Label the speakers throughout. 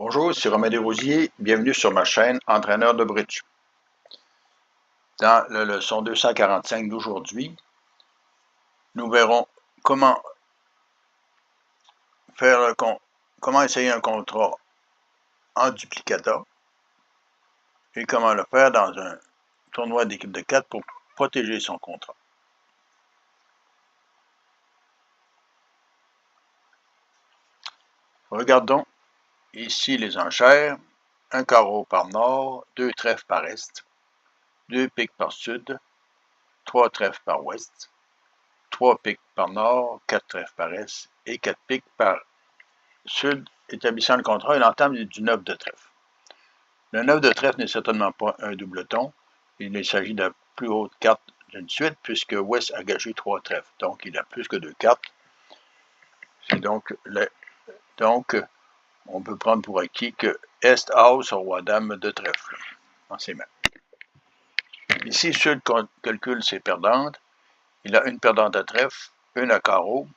Speaker 1: Bonjour, c'est Romain Desrosiers. Bienvenue sur ma chaîne Entraîneur de bridge. Dans la leçon 245 d'aujourd'hui, nous verrons comment essayer un contrat en duplicata et comment le faire dans un tournoi d'équipe de 4 pour protéger son contrat. Regardons ici les enchères. Un carreau par nord, 2 trèfles par est, 2 piques par sud, 3 trèfles par ouest, 3 piques par nord, 4 trèfles par est et 4 piques par sud, établissant le contrat et l'entame du 9 de trèfle. Le 9 de trèfle n'est certainement pas un doubleton. Il s'agit de la plus haute carte d'une suite, puisque Ouest a gagé 3 trèfles. Donc, il a plus que 2 cartes. C'est donc, on peut prendre pour acquis que Est As roi dame de trèfle dans ses mains. Ici, Sud calcule ses perdantes. Il a une perdante à trèfle, une à carreau,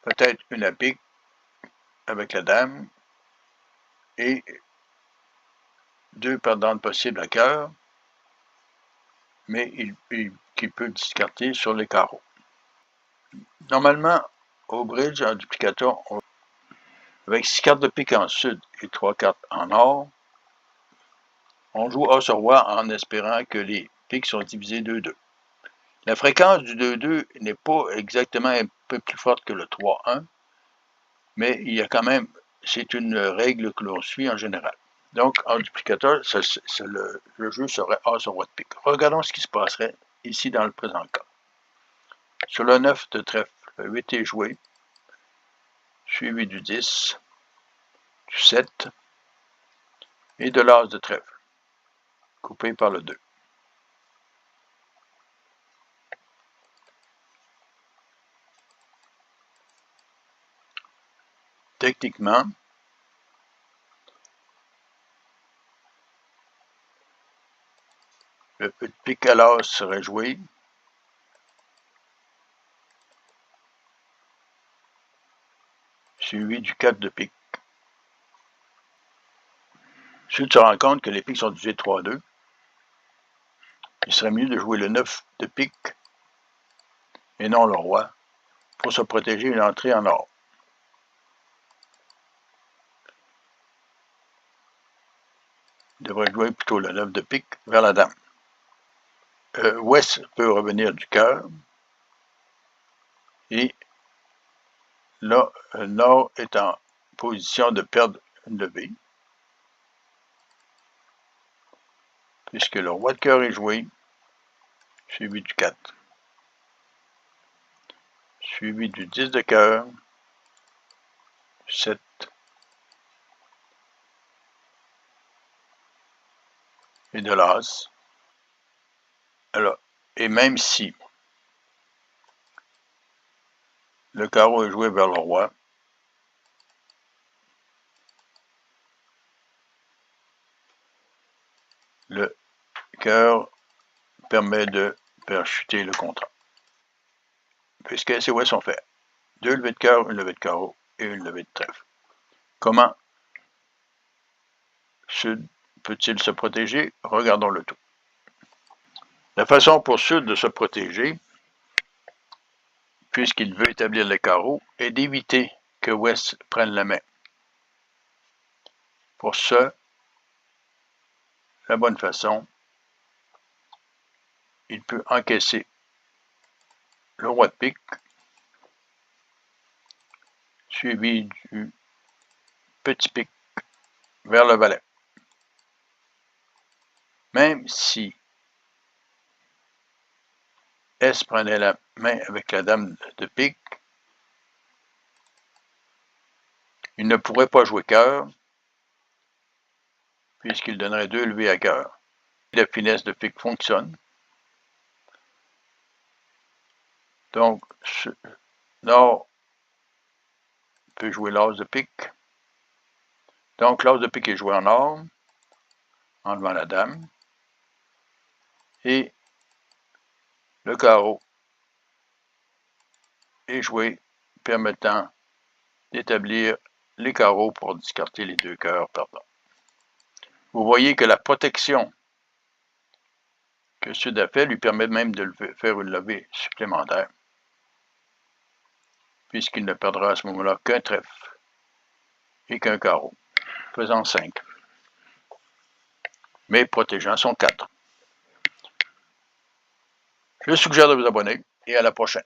Speaker 1: peut-être une à pique avec la dame, et 2 perdantes possibles à cœur, mais qui peut discarter sur les carreaux. Normalement, au bridge, en duplicata, avec 6 cartes de pique en sud et 3 cartes en or, on joue As sur roi en espérant que les piques sont divisées 2-2. La fréquence du 2-2 n'est pas exactement un peu plus forte que le 3-1, mais il y a quand même, c'est une règle que l'on suit en général. Donc, en duplicateur, le jeu serait As sur roi de pique. Regardons ce qui se passerait ici dans le présent cas. Sur le 9 de trèfle, le 8 est joué, suivi du 10, du 7 et de l'As de trèfle, coupé par le 2. Techniquement, le petit pique à l'As serait joué, suivi du 4 de pique. Ensuite, se rend compte que les piques sont divisées 3-2. Il serait mieux de jouer le 9 de pique et non le roi pour se protéger une entrée en or. Il devrait jouer plutôt le 9 de pique vers la dame. Ouest peut revenir du cœur et là, le nord est en position de perdre une levée, puisque le roi de cœur est joué, suivi du 4, suivi du 10 de cœur, 7, et de l'As. Alors, et même si le carreau est joué vers le roi, le cœur permet de faire chuter le contrat. Puisque ces ouest sont faits. 2 levées de cœur, une levée de carreau et une levée de trèfle. Comment Sud peut-il se protéger? Regardons le tout. La façon pour Sud de se protéger, puisqu'il veut établir les carreaux, est d'éviter que Ouest prenne la main. Pour ce, la bonne façon, il peut encaisser le roi de pique, suivi du petit pique vers le valet. Même si S prenait la main avec la dame de pique, il ne pourrait pas jouer cœur, puisqu'il donnerait 2 levées à cœur. La finesse de pique fonctionne. Donc, Nord peut jouer l'As de pique. Donc, l'As de pique est joué en or, enlevant la dame. Et le carreau est joué, permettant d'établir les carreaux pour discarter les 2 cœurs perdants. Vous voyez que la protection que Sud a fait lui permet même de faire une levée supplémentaire, puisqu'il ne perdra à ce moment-là qu'un trèfle et qu'un carreau, faisant 5, mais protégeant son 4. Je suggère de vous abonner et à la prochaine.